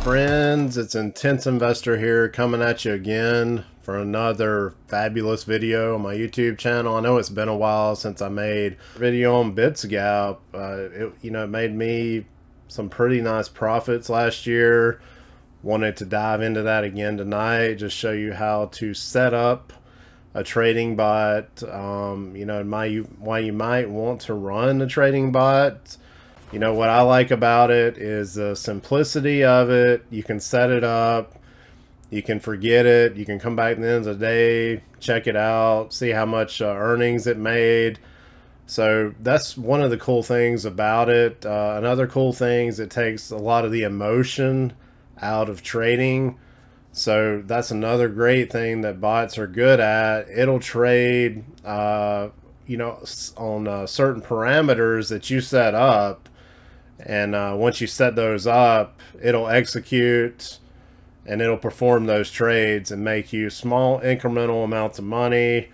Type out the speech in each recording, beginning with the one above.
friends, it's Intense Investor here coming at you again for another fabulous video on my YouTube channel. I know it's been a while since I made a video on Bitsgap. It made me some pretty nice profits last year. Wanted to dive into that again tonight, just show you how to set up a trading bot. Why you might want to run a trading bot. You know, what I like about it is the simplicity of it. You can set it up, you can forget it, you can come back at the end of the day, check it out, see how much earnings it made. So that's one of the cool things about it. Another cool thing is it takes a lot of the emotion out of trading. So that's another great thing that bots are good at. It'll trade on certain parameters that you set up. And once you set those up, it'll execute and it'll perform those trades and make you small incremental amounts of money.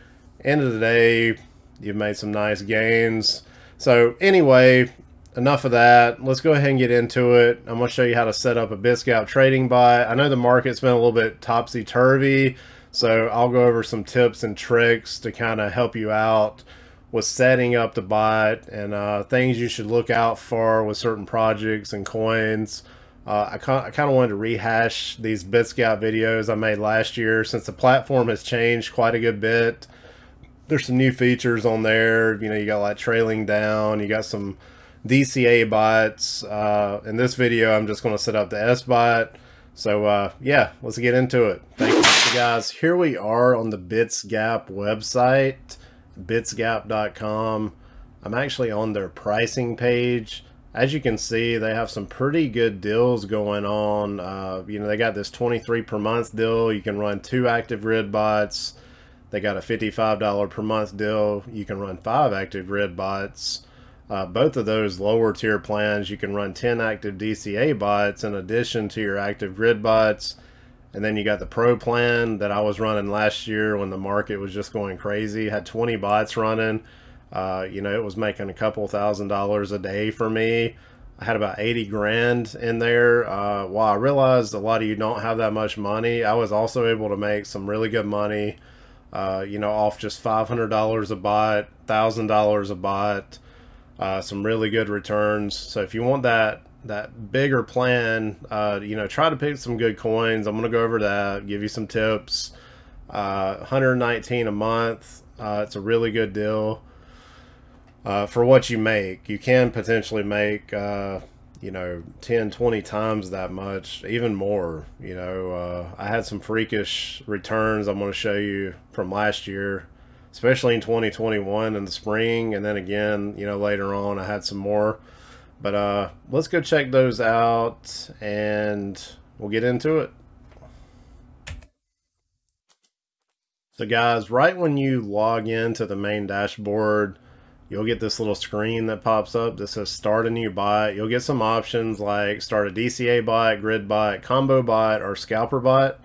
End of the day, you've made some nice gains. So anyway, enough of that. Let's go ahead and get into it. I'm going to show you how to set up a Bitsgap trading bot. I know the market's been a little bit topsy-turvy, so I'll go over some tips and tricks to kind of help you out with setting up the bot and things you should look out for with certain projects and coins. I kind of wanted to rehash these Bitsgap videos I made last year since the platform has changed quite a good bit. There's some new features on there. You know, you got like trailing down, you got some DCA bots. In this video, I'm just going to set up the S bot. So yeah, let's get into it. Thank you. So guys, here we are on the Bitsgap website. Bitsgap.com. I'm actually on their pricing page. As you can see, they have some pretty good deals going on. They got this 23 per month deal. You can run 2 active grid bots. They got a $55 per month deal. You can run 5 active grid bots. Both of those lower tier plans, you can run 10 active DCA bots in addition to your active grid bots. And then you got the pro plan that I was running last year when the market was just going crazy. Had 20 bots running. It was making a couple $1,000s a day for me. I had about 80 grand in there. While I realized a lot of you don't have that much money, I was also able to make some really good money, off just $500 a bot, $1,000 a bot, some really good returns. So if you want that bigger plan, try to pick some good coins. I'm going to go over that, give you some tips. $119 a month. It's a really good deal for what you make. You can potentially make 10 20 times that much, even more. I had some freakish returns I'm going to show you from last year, especially in 2021 in the spring, and then again later on I had some more. But let's go check those out and we'll get into it. So guys, right when you log into the main dashboard, you'll get this little screen that pops up that says start a new bot. You'll get some options like start a DCA bot, grid bot, combo bot, or scalper bot.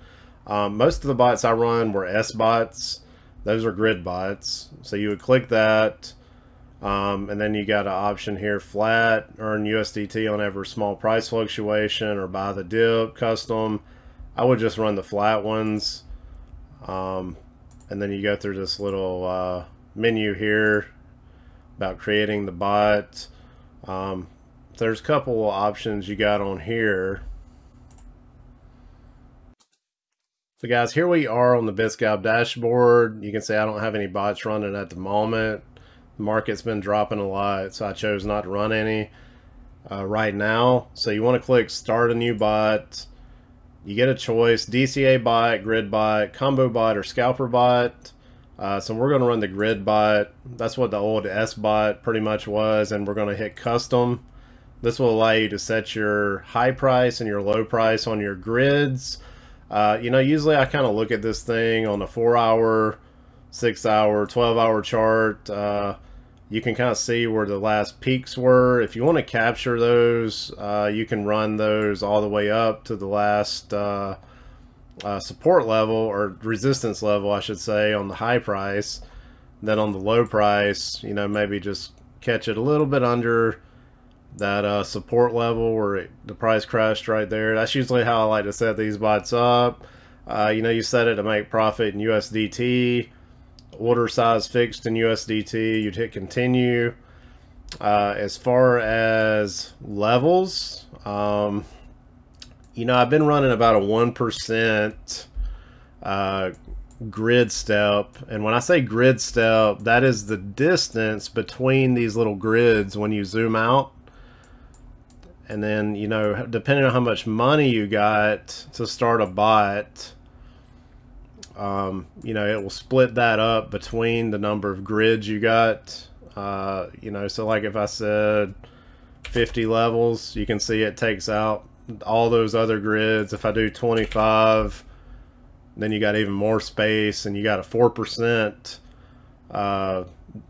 Most of the bots I run were S bots. Those are grid bots. So you would click that. And then you got an option here, flat, earn USDT on every small price fluctuation, or buy the dip, custom. I would just run the flat ones. And then you go through this little menu here about creating the bot. There's a couple of options you got on here. So guys, here we are on the Bitsgap dashboard. You can see I don't have any bots running at the moment. The market's been dropping a lot, so I chose not to run any right now. So you want to click start a new bot. You get a choice: DCA bot, grid bot, combo bot, or scalper bot. So we're going to run the grid bot. That's what the old S bot pretty much was, and we're going to hit custom. This will allow you to set your high price and your low price on your grids. Usually I kind of look at this thing on a 4-hour, 6-hour, 12-hour chart. You can kind of see where the last peaks were. If you want to capture those, you can run those all the way up to the last support level, or resistance level I should say, on the high price. Then on the low price, maybe just catch it a little bit under that support level where the price crashed right there. That's usually how I like to set these bots up. You know, you set it to make profit in USDT, order size fixed in USDT, you'd hit continue. As far as levels, you know, I've been running about a 1% grid step, and when I say grid step, that is the distance between these little grids when you zoom out. And then, you know, depending on how much money you got to start a bot, you know, it will split that up between the number of grids you got. You know, so like if I said 50 levels, you can see it takes out all those other grids. If I do 25, then you got even more space, and you got a 4%,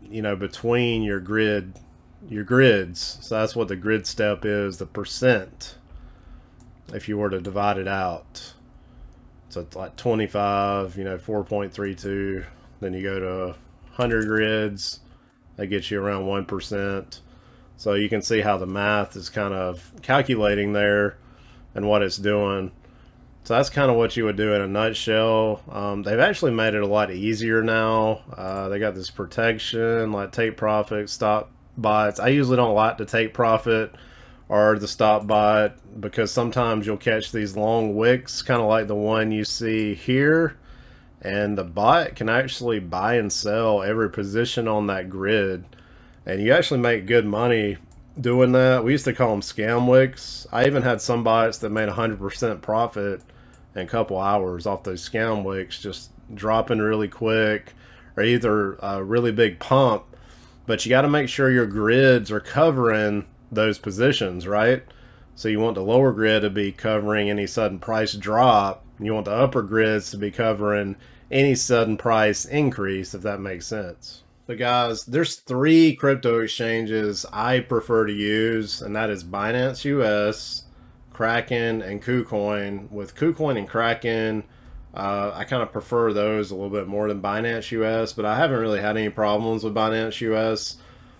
you know, between your grids. So that's what the grid step is, the percent, if you were to divide it out. So it's like 25, you know, 4.32. Then you go to 100 grids, that gets you around 1%. So you can see how the math is kind of calculating there and what it's doing. So that's kind of what you would do in a nutshell. They've actually made it a lot easier now. They got this protection, like take profit, stop bots. I usually don't like to take profit or the stop bot, because sometimes you'll catch these long wicks, kind of like the one you see here, and the bot can actually buy and sell every position on that grid, and you actually make good money doing that. We used to call them scam wicks. I even had some bots that made 100% profit in a couple hours off those scam wicks, just dropping really quick, or either a really big pump. But you got to make sure your grids are covering those positions, right? So you want the lower grid to be covering any sudden price drop, and you want the upper grids to be covering any sudden price increase, if that makes sense. So guys, there's 3 crypto exchanges I prefer to use, and that is Binance US, Kraken, and KuCoin. With KuCoin and Kraken, I kind of prefer those a little bit more than Binance US, but I haven't really had any problems with Binance US.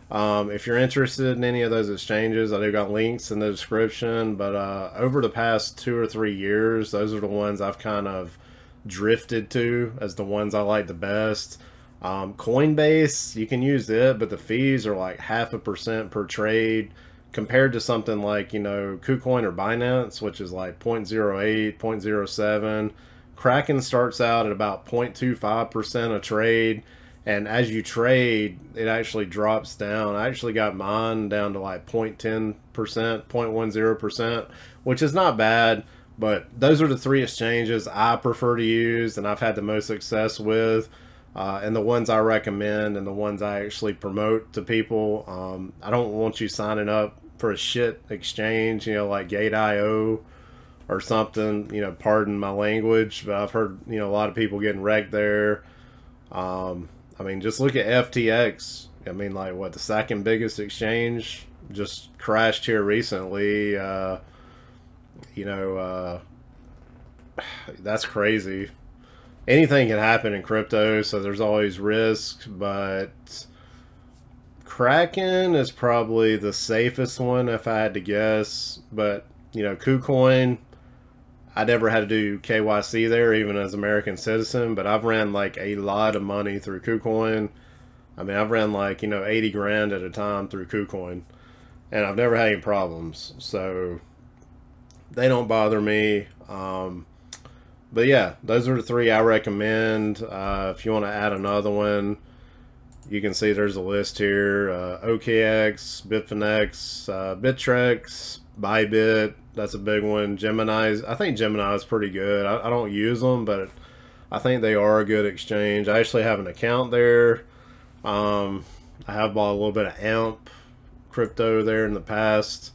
If you're interested in any of those exchanges, I do got links in the description, but over the past 2 or 3 years, those are the ones I've kind of drifted to as the ones I like the best. Coinbase, you can use it, but the fees are like 0.5% per trade, compared to something like, you know, KuCoin or Binance, which is like 0.08, 0.07. Kraken starts out at about 0.25% a trade, and as you trade, it actually drops down. I actually got mine down to like 0.10%, 0.10%, which is not bad, but those are the 3 exchanges I prefer to use and I've had the most success with, and the ones I recommend and the ones I actually promote to people. I don't want you signing up for a shit exchange, you know, like Gate.io or something, you know, pardon my language, but I've heard, you know, a lot of people getting wrecked there. I mean, just look at FTX. I mean, like, what, the 2nd biggest exchange just crashed here recently. You know, that's crazy. Anything can happen in crypto, so there's always risk, but Kraken is probably the safest one if I had to guess. But, you know, KuCoin, I never had to do KYC there, even as an American citizen, but I've ran like a lot of money through KuCoin. I mean, I've ran like, you know, 80 grand at a time through KuCoin, and I've never had any problems. So they don't bother me. But yeah, those are the 3 I recommend. If you want to add another one, you can see there's a list here. OKX, Bitfinex, Bittrex, Bybit, that's a big one. Gemini, I think Gemini is pretty good. I don't use them, but I think they are a good exchange. I actually have an account there. I have bought a little bit of AMP crypto there in the past,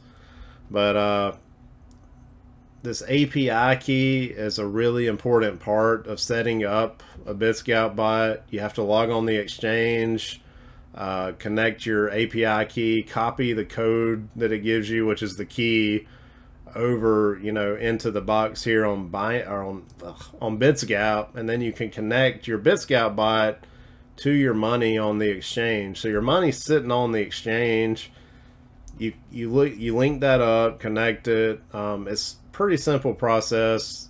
but this API key is a really important part of setting up a Bitsgap bot. You have to log on the exchange, connect your API key, copy the code that it gives you, which is the key, over, you know, into the box here on Bitsgap, and then you can connect your Bitsgap bot to your money on the exchange. So your money's sitting on the exchange, you link that up, connect it. It's pretty simple process.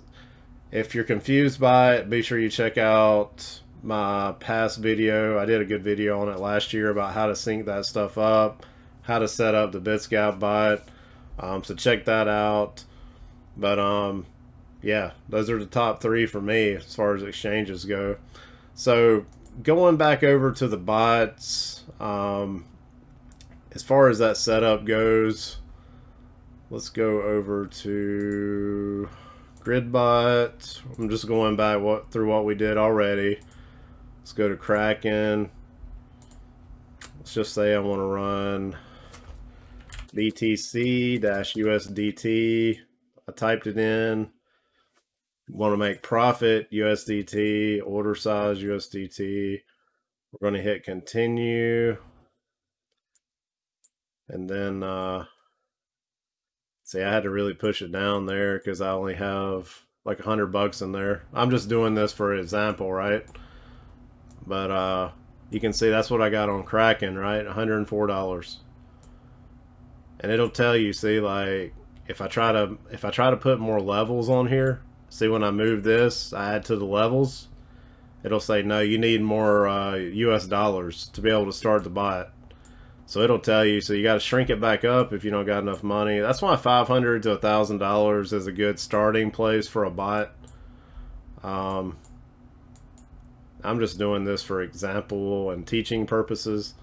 If you're confused by it, be sure you check out my past video. I did a good video on it last year about how to sync that stuff up, how to set up the Bitsgap bot. So check that out. But yeah, those are the top 3 for me as far as exchanges go. So going back over to the bots, as far as that setup goes, let's go over to GridBot. I'm just going back through what we did already. Let's go to Kraken. Let's just say I want to run BTC-USDT. I typed it in. Want to make profit USDT, order size USDT. We're going to hit continue. And then, see, I had to really push it down there because I only have like $100 in there. I'm just doing this for example, right? But you can see that's what I got on Kraken, right? $104. And it'll tell you, see, like if I try to put more levels on here, see when I move this, I add to the levels, it'll say no, you need more US dollars to be able to start the bot. So it'll tell you, so you got to shrink it back up if you don't got enough money. That's why $500 to $1,000 is a good starting place for a bot. I'm just doing this for example and teaching purposes.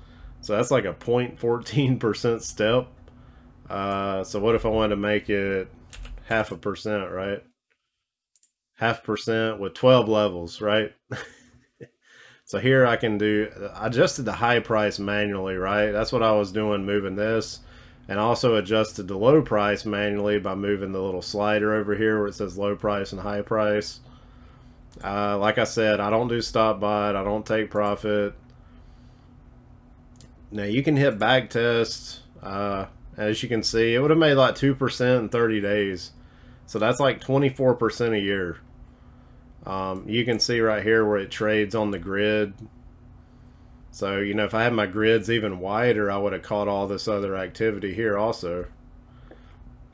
So that's like a 0.14% step. So what if I wanted to make it 0.5%, right? 0.5% with 12 levels, right? So here I can do, I adjusted the high price manually, right? That's what I was doing, moving this. And also adjusted the low price manually by moving the little slider over here where it says low price and high price. Like I said, I don't do stop bot, I don't take profit. Now you can hit back test. As you can see, it would have made like 2% in 30 days. So that's like 24% a year. You can see right here where it trades on the grid. So, you know, if I had my grids even wider, I would have caught all this other activity here also.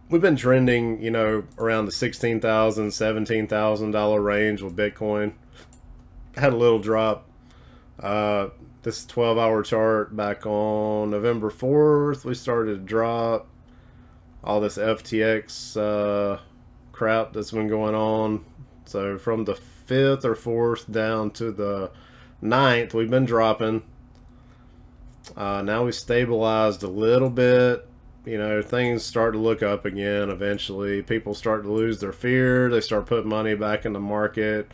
We've been trending, you know, around the $16,000, $17,000 range with Bitcoin. Had a little drop. This 12-hour chart back on November 4th, we started to drop. All this FTX crap that's been going on. So from the 5th or 4th down to the 9th, we've been dropping. Now we stabilized a little bit. You know, things start to look up again eventually. People start to lose their fear. They start putting money back in the market.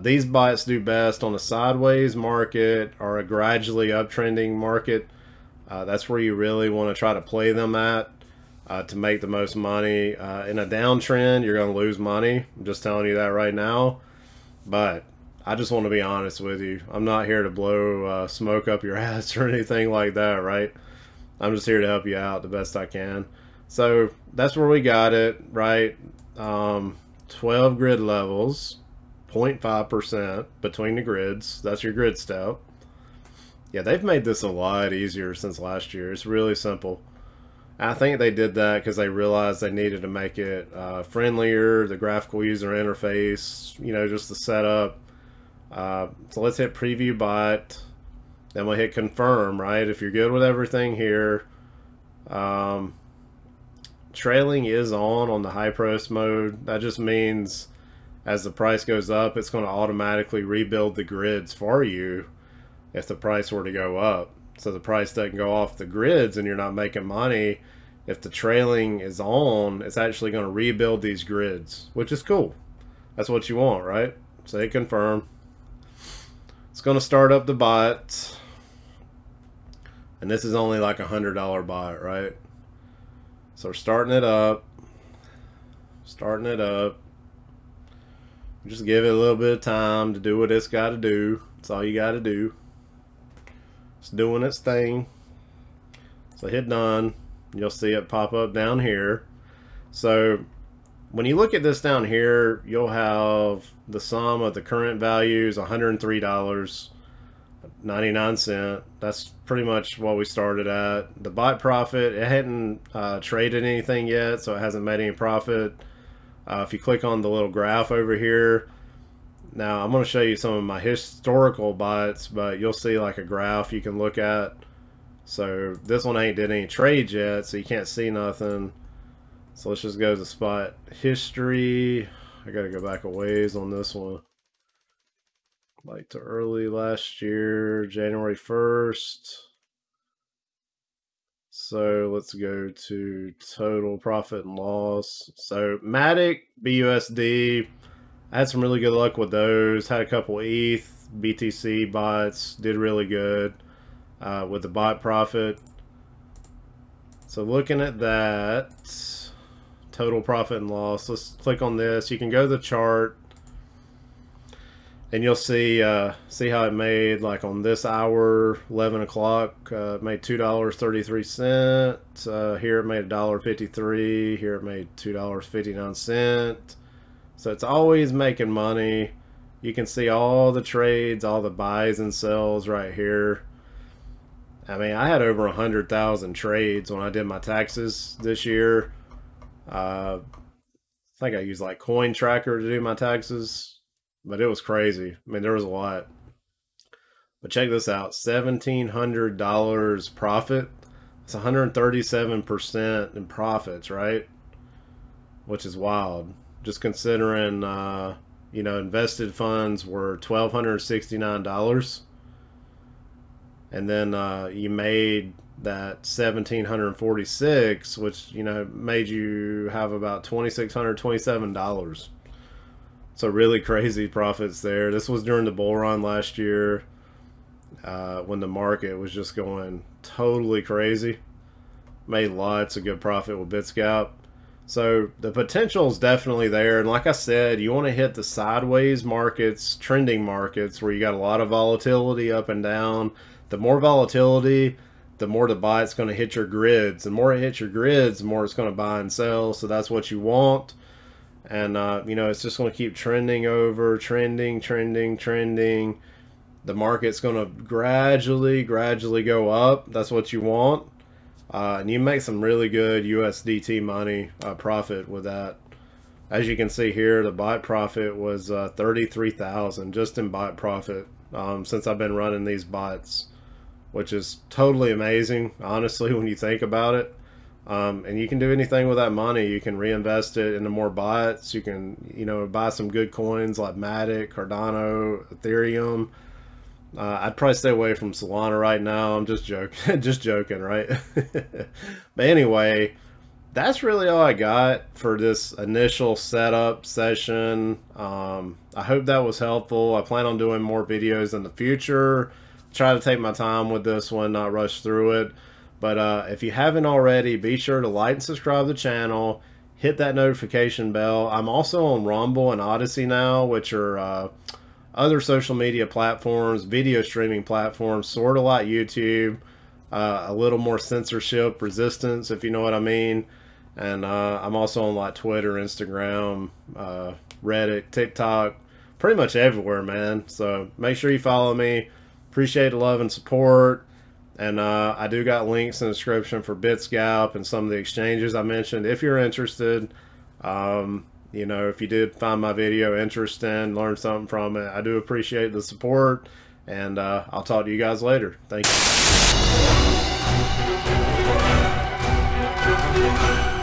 These bots do best on a sideways market or a gradually uptrending market. That's where you really want to try to play them at. To make the most money. In a downtrend, you're going to lose money. I'm just telling you that right now. But I just want to be honest with you. I'm not here to blow smoke up your ass or anything like that, right? I'm just here to help you out the best I can. So that's where we got it, right? 12 grid levels, 0.5% between the grids. That's your grid step. Yeah, they've made this a lot easier since last year. It's really simple. I think they did that because they realized they needed to make it friendlier, the graphical user interface, you know, just the setup. So let's hit preview bot. Then we'll hit confirm, right? If you're good with everything here. Trailing is on the high price mode. That just means as the price goes up, it's going to automatically rebuild the grids for you if the price were to go up. So the price doesn't go off the grids and you're not making money. If the trailing is on, it's actually going to rebuild these grids, which is cool. That's what you want, right? So hit confirm. It's going to start up the bot. And this is only like $100 bot, right? So we're starting it up. Starting it up. Just give it a little bit of time to do what it's got to do. That's all you got to do. It's doing its thing. So hit done. You'll see it pop up down here. So when you look at this down here, you'll have the sum of the current values, $103. 99 cents. That's pretty much what we started at. The bot profit, it hadn't traded anything yet, so it hasn't made any profit. If you click on the little graph over here, now I'm going to show you some of my historical bots, but you'll see like a graph you can look at. So this one ain't did any trades yet, so you can't see nothing. So let's just go to spot history. I got to go back a ways on this one. Like to early last year, January 1st. So let's go to total profit and loss. So Matic, BUSD, I had some really good luck with those. Had a couple ETH, BTC bots, did really good with the bot profit. So looking at that, total profit and loss, let's click on this. You can go to the chart and you'll see how it made, like on this hour, 11 o'clock, made $2.33. Here it made $1.53. Here it made $2.59. So it's always making money. You can see all the trades, all the buys and sells right here. I mean, I had over 100,000 trades when I did my taxes this year. I think I used like Coin Tracker to do my taxes. But it was crazy. I mean, there was a lot. But check this out. $1,700 profit. It's 137% in profits, right? Which is wild. Just considering, you know, invested funds were $1,269. And then you made that $1,746, which, you know, made you have about $2,627. So really crazy profits there. This was during the bull run last year when the market was just going totally crazy. Made lots of good profit with Bitsgap. So the potential is definitely there. And like I said, you want to hit the sideways markets, trending markets, where you got a lot of volatility up and down. The more volatility, the more the bot's going to hit your grids. The more it hits your grids, the more it's going to buy and sell. So that's what you want. And, you know, it's just going to keep trending over, trending. The market's going to gradually go up. That's what you want. And you make some really good USDT money profit with that. As you can see here, the bot profit was 33,000 just in bot profit since I've been running these bots, which is totally amazing, honestly, when you think about it. And you can do anything with that money. You can reinvest it into more bots. You can, you know, buy some good coins like Matic, Cardano, Ethereum. I'd probably stay away from Solana right now. I'm just joking, just joking, right? But anyway, that's really all I got for this initial setup session. I hope that was helpful. I plan on doing more videos in the future. Try to take my time with this one, not rush through it. But if you haven't already, be sure to like and subscribe to the channel. Hit that notification bell. I'm also on Rumble and Odyssey now, which are other social media platforms, video streaming platforms, sort of like YouTube. A little more censorship resistance, if you know what I mean. And I'm also on like Twitter, Instagram, Reddit, TikTok, pretty much everywhere, man. So make sure you follow me. Appreciate the love and support. And I do got links in the description for Bitsgap and some of the exchanges I mentioned. If you're interested, you know, if you did find my video interesting, learn something from it, I do appreciate the support. And I'll talk to you guys later. Thank you.